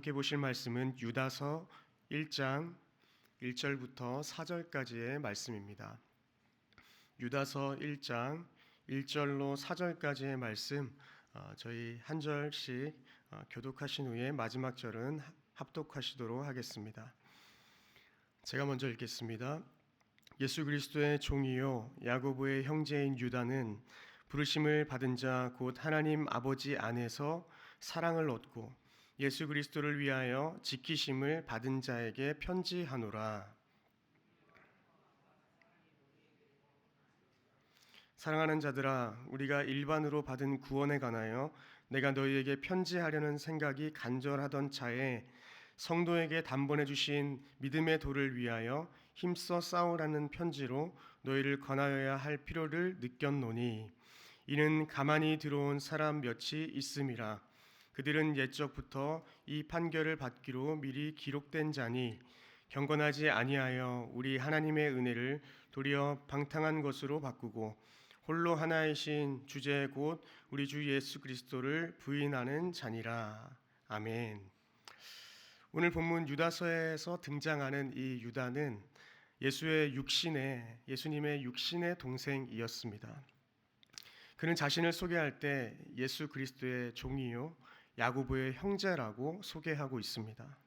함께 보실 말씀은 유다서 1장 1절부터 4절까지의 말씀입니다. 유다서 1장 1절로 4절까지의 말씀 저희 한 절씩 교독하신 후에 마지막 절은 합독하시도록 하겠습니다. 제가 먼저 읽겠습니다. 예수 그리스도의 종이요 야고보의 형제인 유다는 부르심을 받은 자 곧 하나님 아버지 안에서 사랑을 얻고 예수 그리스도를 위하여 지키심을 받은 자에게 편지하노라. 사랑하는 자들아, 우리가 일반으로 받은 구원에 관하여 내가 너희에게 편지하려는 생각이 간절하던 차에 성도에게 단번에 주신 믿음의 도를 위하여 힘써 싸우라는 편지로 너희를 권하여야 할 필요를 느꼈노니 이는 가만히 들어온 사람 몇이 있음이라. 그들은 옛적부터 이 판결을 받기로 미리 기록된 자니 경건하지 아니하여 우리 하나님의 은혜를 도리어 방탕한 것으로 바꾸고 홀로 하나이신 주제 곧 우리 주 예수 그리스도를 부인하는 자니라. 아멘. 오늘 본문 유다서에서 등장하는 이 유다는 예수님의 육신의 동생이었습니다. 그는 자신을 소개할 때 예수 그리스도의 종이요 야고보의 형제라고 소개하고 있습니다.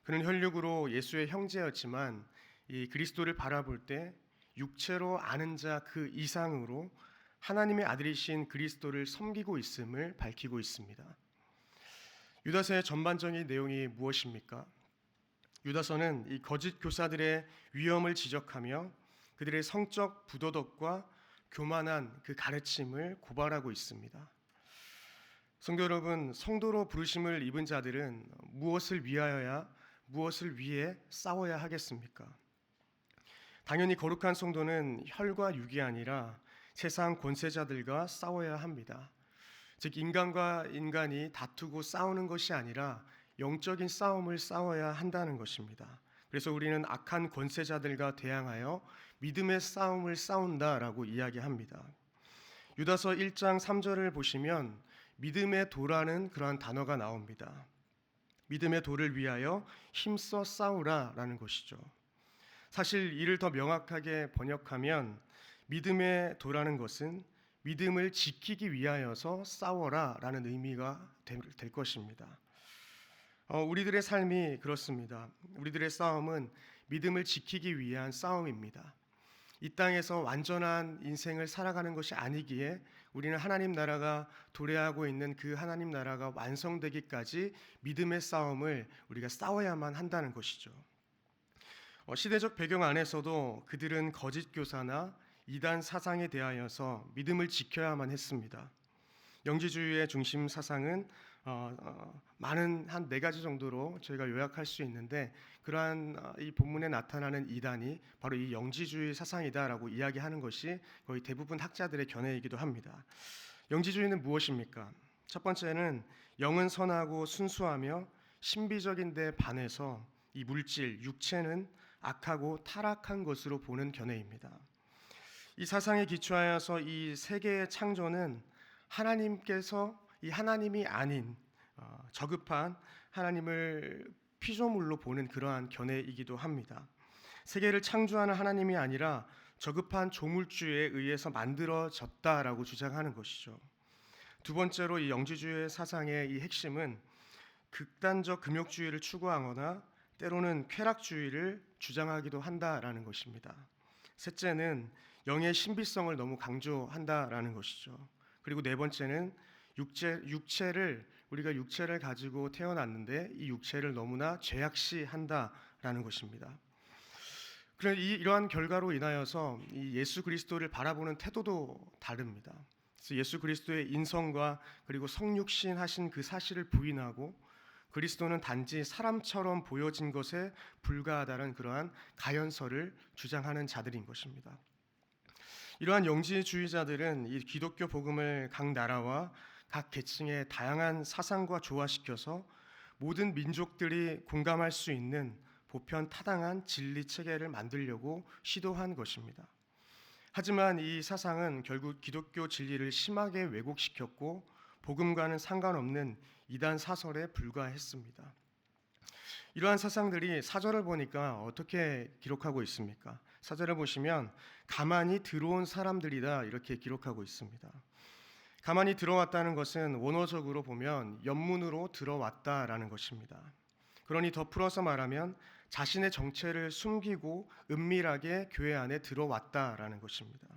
그는 혈육으로 예수의 형제였지만 이 그리스도를 바라볼 때 육체로 아는 자 그 이상으로 하나님의 아들이신 그리스도를 섬기고 있음을 밝히고 있습니다. 유다서의 전반적인 내용이 무엇입니까? 유다서는 이 거짓 교사들의 위험을 지적하며 그들의 성적 부도덕과 교만한 그 가르침을 고발하고 있습니다. 성도 여러분, 성도로 부르심을 입은 자들은 무엇을 위해 싸워야 하겠습니까? 당연히 거룩한 성도는 혈과 육이 아니라 세상 권세자들과 싸워야 합니다. 즉 인간과 인간이 다투고 싸우는 것이 아니라 영적인 싸움을 싸워야 한다는 것입니다. 그래서 우리는 악한 권세자들과 대항하여 믿음의 싸움을 싸운다라고 이야기합니다. 유다서 1장 3절을 보시면 믿음의 도라는 그러한 단어가 나옵니다. 믿음의 도를 위하여 힘써 싸우라라는 것이죠. 사실 이를 더 명확하게 번역하면 믿음의 도라는 것은 믿음을 지키기 위하여서 싸워라라는 의미가 될 것입니다. 우리들의 삶이 그렇습니다. 우리들의 싸움은 믿음을 지키기 위한 싸움입니다. 이 땅에서 완전한 인생을 살아가는 것이 아니기에 우리는 하나님 나라가 도래하고 있는 그 하나님 나라가 완성되기까지 믿음의 싸움을 우리가 싸워야만 한다는 것이죠. 시대적 배경 안에서도 그들은 거짓 교사나 이단 사상에 대하여서 믿음을 지켜야만 했습니다. 영지주의의 중심 사상은 많은 한 4가지 정도로 저희가 요약할 수 있는데 그러한 이 본문에 나타나는 이단이 바로 이 영지주의 사상이다라고 이야기하는 것이 거의 대부분 학자들의 견해이기도 합니다. 영지주의는 무엇입니까? 첫 번째는 영은 선하고 순수하며 신비적인 데 반해서 이 물질, 육체는 악하고 타락한 것으로 보는 견해입니다. 이 사상에 기초하여서 이 세계의 창조는 하나님께서 이 하나님이 아닌 저급한 하나님을 피조물로 보는 그러한 견해이기도 합니다. 세계를 창조하는 하나님이 아니라 저급한 조물주에 의해서 만들어졌다라고 주장하는 것이죠. 두 번째로 이 영지주의 사상의 이 핵심은 극단적 금욕주의를 추구하거나 때로는 쾌락주의를 주장하기도 한다라는 것입니다. 셋째는 영의 신비성을 너무 강조한다라는 것이죠. 그리고 네 번째는 우리가 육체를 가지고 태어났는데 이 육체를 너무나 죄악시한다라는 것입니다. 그런 이러한 결과로 인하여서 이 예수 그리스도를 바라보는 태도도 다릅니다. 그래서 예수 그리스도의 인성과 그리고 성육신 하신 그 사실을 부인하고 그리스도는 단지 사람처럼 보여진 것에 불과하다는 그러한 가연설을 주장하는 자들인 것입니다. 이러한 영지주의자들은 이 기독교 복음을 각 나라와 각 계층의 다양한 사상과 조화시켜서 모든 민족들이 공감할 수 있는 보편 타당한 진리 체계를 만들려고 시도한 것입니다. 하지만 이 사상은 결국 기독교 진리를 심하게 왜곡시켰고 복음과는 상관없는 이단 사설에 불과했습니다. 이러한 사상들이 사절을 보니까 어떻게 기록하고 있습니까? 사절을 보시면 가만히 들어온 사람들이다 이렇게 기록하고 있습니다. 가만히 들어왔다는 것은 원어적으로 보면 옆문으로 들어왔다라는 것입니다. 그러니 더 풀어서 말하면 자신의 정체를 숨기고 은밀하게 교회 안에 들어왔다라는 것입니다.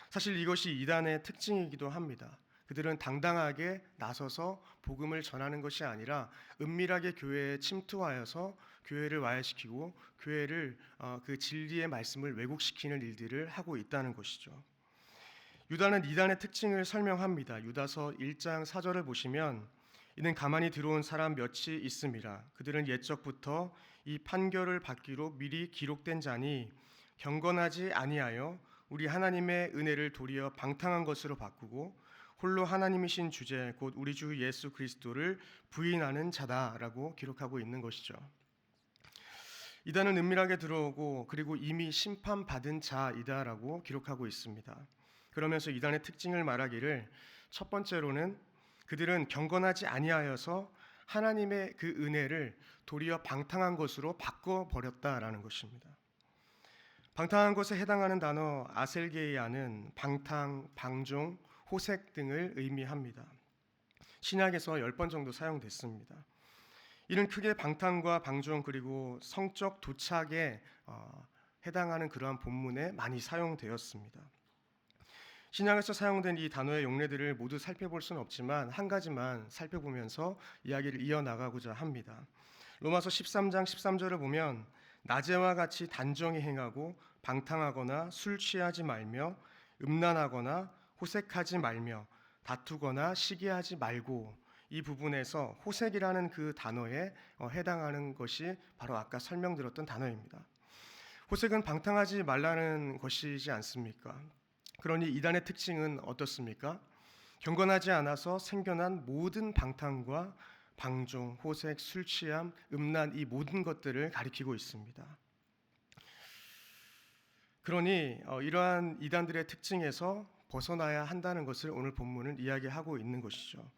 사실 이것이 이단의 특징이기도 합니다. 그들은 당당하게 나서서 복음을 전하는 것이 아니라 은밀하게 교회에 침투하여서 교회를 와해시키고 교회를 그 진리의 말씀을 왜곡시키는 일들을 하고 있다는 것이죠. 유다는 이단의 특징을 설명합니다. 유다서 1장 4절을 보시면 이는 가만히 들어온 사람 몇이 있음이라. 그들은 옛적부터 이 판결을 받기로 미리 기록된 자니 경건하지 아니하여 우리 하나님의 은혜를 도리어 방탕한 것으로 바꾸고 홀로 하나님이신 주제 곧 우리 주 예수 그리스도를 부인하는 자다라고 기록하고 있는 것이죠. 이단은 은밀하게 들어오고 그리고 이미 심판받은 자이다라고 기록하고 있습니다. 그러면서 이단의 특징을 말하기를 첫 번째로는 그들은 경건하지 아니하여서 하나님의 그 은혜를 도리어 방탕한 것으로 바꿔버렸다라는 것입니다. 방탕한 것에 해당하는 단어 아셀게이아는 방탕, 방종, 호색 등을 의미합니다. 신약에서 10번 정도 사용됐습니다. 이는 크게 방탕과 방종 그리고 성적 도착에 해당하는 그러한 본문에 많이 사용되었습니다. 신약에서 사용된 이 단어의 용례들을 모두 살펴볼 수는 없지만 한 가지만 살펴보면서 이야기를 이어나가고자 합니다. 로마서 13장 13절을 보면 낮에와 같이 단정히 행하고 방탕하거나 술 취하지 말며 음란하거나 호색하지 말며 다투거나 시기하지 말고, 이 부분에서 호색이라는 그 단어에 해당하는 것이 바로 아까 설명드렸던 단어입니다. 호색은 방탕하지 말라는 것이지 않습니까? 그러니 이단의 특징은 어떻습니까? 경건하지 않아서 생겨난 모든 방탕과 방종, 호색, 술 취함, 음란 이 모든 것들을 가리키고 있습니다. 그러니 이러한 이단들의 특징에서 벗어나야 한다는 것을 오늘 본문은 이야기하고 있는 것이죠.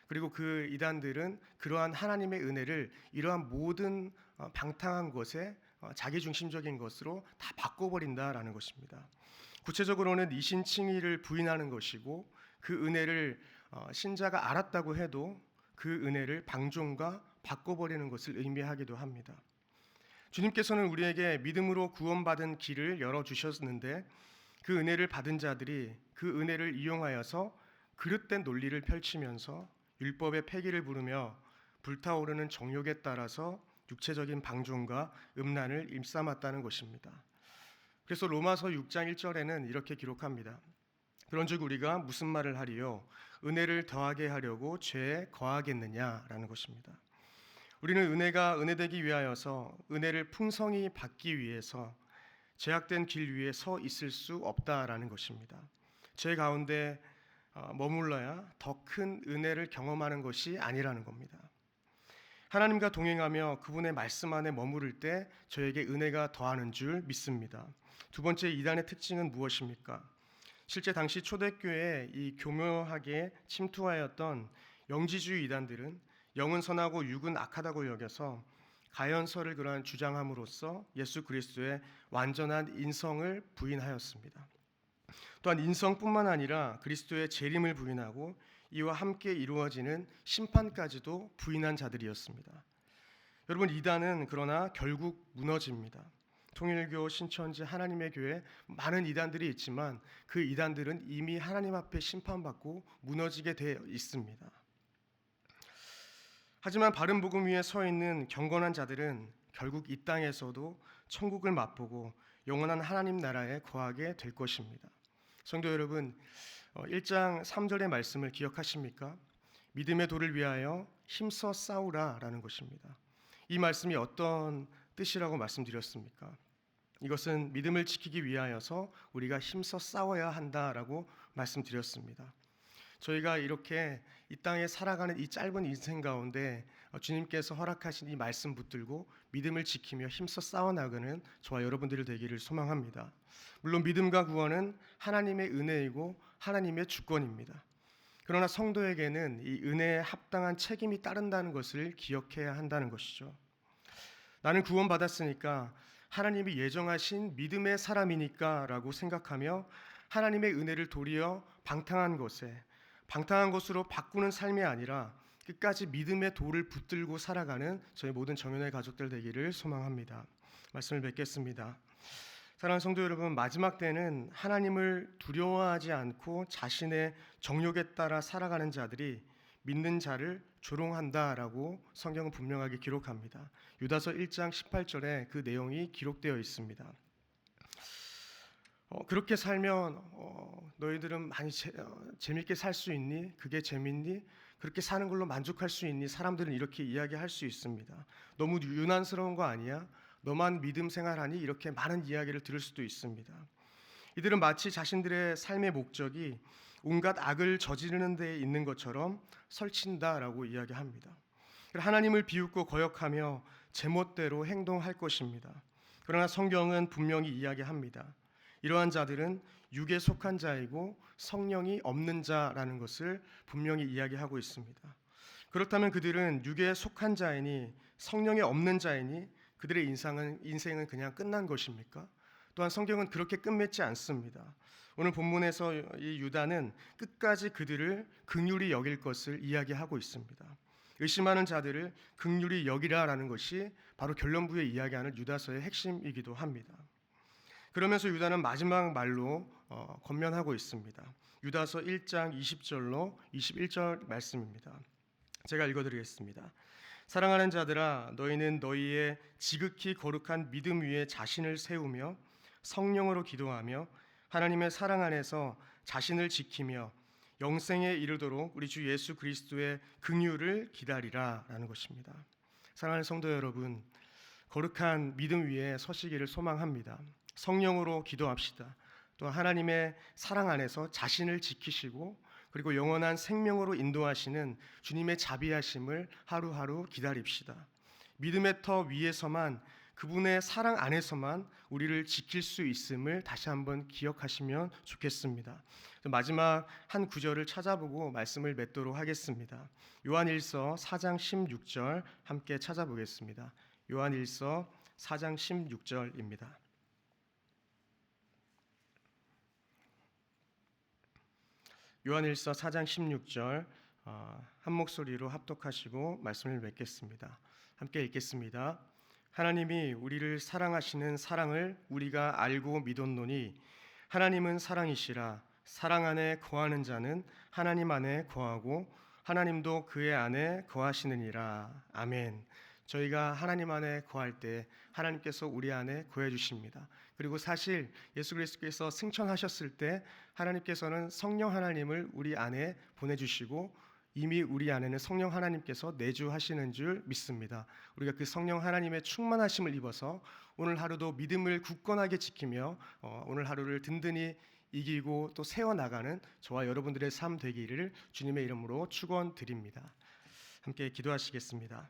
그리고 그 이단들은 그러한 하나님의 은혜를 이러한 모든 방탕한 것에 자기중심적인 것으로 다 바꿔버린다라는 것입니다. 구체적으로는 이신칭의를 부인하는 것이고 그 은혜를 신자가 알았다고 해도 그 은혜를 방종과 바꿔버리는 것을 의미하기도 합니다. 주님께서는 우리에게 믿음으로 구원받은 길을 열어주셨는데 그 은혜를 받은 자들이 그 은혜를 이용하여서 그릇된 논리를 펼치면서 율법의 폐기를 부르며 불타오르는 정욕에 따라서 육체적인 방종과 음란을 일삼았다는 것입니다. 그래서 로마서 6장 1절에는 이렇게 기록합니다. 그런즉 우리가 무슨 말을 하리요? 은혜를 더하게 하려고 죄에 거하겠느냐라는 것입니다. 우리는 은혜가 은혜되기 위하여서 은혜를 풍성히 받기 위해서 제약된 길 위에 서 있을 수 없다라는 것입니다. 죄 가운데 머물러야 더 큰 은혜를 경험하는 것이 아니라는 겁니다. 하나님과 동행하며 그분의 말씀 안에 머무를 때 저에게 은혜가 더하는 줄 믿습니다. 두 번째 이단의 특징은 무엇입니까? 실제 당시 초대교회에 이 교묘하게 침투하였던 영지주의 이단들은 영은 선하고 육은 악하다고 여겨서 가연서를 그러한 주장함으로써 예수 그리스도의 완전한 인성을 부인하였습니다. 또한 인성뿐만 아니라 그리스도의 재림을 부인하고 이와 함께 이루어지는 심판까지도 부인한 자들이었습니다. 여러분, 이단은 그러나 결국 무너집니다. 통일교, 신천지, 하나님의 교회 많은 이단들이 있지만 그 이단들은 이미 하나님 앞에 심판받고 무너지게 되어 있습니다. 하지만 바른 복음 위에 서 있는 경건한 자들은 결국 이 땅에서도 천국을 맛보고 영원한 하나님 나라에 거하게 될 것입니다. 성도 여러분, 1장 3절의 말씀을 기억하십니까? 믿음의 도를 위하여 힘써 싸우라라는 것입니다. 이 말씀이 어떤 뜻이라고 말씀드렸습니까? 이것은 믿음을 지키기 위하여서 우리가 힘써 싸워야 한다라고 말씀드렸습니다. 저희가 이렇게 이 땅에 살아가는 이 짧은 인생 가운데 주님께서 허락하신 이 말씀 붙들고 믿음을 지키며 힘써 싸워나가는 저와 여러분들이 되기를 소망합니다. 물론 믿음과 구원은 하나님의 은혜이고 하나님의 주권입니다. 그러나 성도에게는 이 은혜에 합당한 책임이 따른다는 것을 기억해야 한다는 것이죠. 나는 구원받았으니까 하나님이 예정하신 믿음의 사람이니까 라고 생각하며 하나님의 은혜를 도리어 방탕한 것으로 바꾸는 삶이 아니라 끝까지 믿음의 돌을 붙들고 살아가는 저희 모든 정연의 가족들 되기를 소망합니다. 말씀을 맺겠습니다. 사랑하는 성도 여러분, 마지막 때는 하나님을 두려워하지 않고 자신의 정욕에 따라 살아가는 자들이 믿는 자를 조롱한다라고 성경은 분명하게 기록합니다. 유다서 1장 18절에 그 내용이 기록되어 있습니다. 그렇게 살면 너희들은 많이 재밌게 살 수 있니? 그게 재밌니? 그렇게 사는 걸로 만족할 수 있니? 사람들은 이렇게 이야기할 수 있습니다. 너무 유난스러운 거 아니야? 너만 믿음 생활하니? 이렇게 많은 이야기를 들을 수도 있습니다. 이들은 마치 자신들의 삶의 목적이 온갖 악을 저지르는 데에 있는 것처럼 설친다라고 이야기합니다. 하나님을 비웃고 거역하며 제멋대로 행동할 것입니다. 그러나 성경은 분명히 이야기합니다. 이러한 자들은 육에 속한 자이고 성령이 없는 자라는 것을 분명히 이야기하고 있습니다. 그렇다면 그들은 육에 속한 자이니 성령이 없는 자이니 그들의 인생은 그냥 끝난 것입니까? 또한 성경은 그렇게 끝맺지 않습니다. 오늘 본문에서 이 유다는 끝까지 그들을 긍휼히 여길 것을 이야기하고 있습니다. 의심하는 자들을 긍휼히 여기라라는 것이 바로 결론부에 이야기하는 유다서의 핵심이기도 합니다. 그러면서 유다는 마지막 말로 권면하고 있습니다. 유다서 1장 20절로 21절 말씀입니다. 제가 읽어드리겠습니다. 사랑하는 자들아, 너희는 너희의 지극히 거룩한 믿음 위에 자신을 세우며 성령으로 기도하며 하나님의 사랑 안에서 자신을 지키며 영생에 이르도록 우리 주 예수 그리스도의 긍휼을 기다리라라는 것입니다. 사랑하는 성도 여러분, 거룩한 믿음 위에 서시기를 소망합니다. 성령으로 기도합시다. 또 하나님의 사랑 안에서 자신을 지키시고 그리고 영원한 생명으로 인도하시는 주님의 자비하심을 하루하루 기다립시다. 믿음의 터 위에서만, 그분의 사랑 안에서만 우리를 지킬 수 있음을 다시 한번 기억하시면 좋겠습니다. 마지막 한 구절을 찾아보고 말씀을 맺도록 하겠습니다. 요한일서 4장 16절 함께 찾아보겠습니다. 요한일서 4장 16절입니다. 요한일서 4장 16절 한 목소리로 합독하시고 말씀을 맺겠습니다. 함께 읽겠습니다. 하나님이 우리를 사랑하시는 사랑을 우리가 알고 믿었노니 하나님은 사랑이시라. 사랑 안에 거하는 자는 하나님 안에 거하고 하나님도 그의 안에 거하시느니라. 아멘. 저희가 하나님 안에 거할 때 하나님께서 우리 안에 거해 주십니다. 그리고 사실 예수 그리스도께서 승천하셨을 때 하나님께서는 성령 하나님을 우리 안에 보내주시고 이미 우리 안에는 성령 하나님께서 내주하시는 줄 믿습니다. 우리가 그 성령 하나님의 충만하심을 입어서 오늘 하루도 믿음을 굳건하게 지키며 오늘 하루를 든든히 이기고 또 세워나가는 저와 여러분들의 삶 되기를 주님의 이름으로 축원드립니다. 함께 기도하시겠습니다.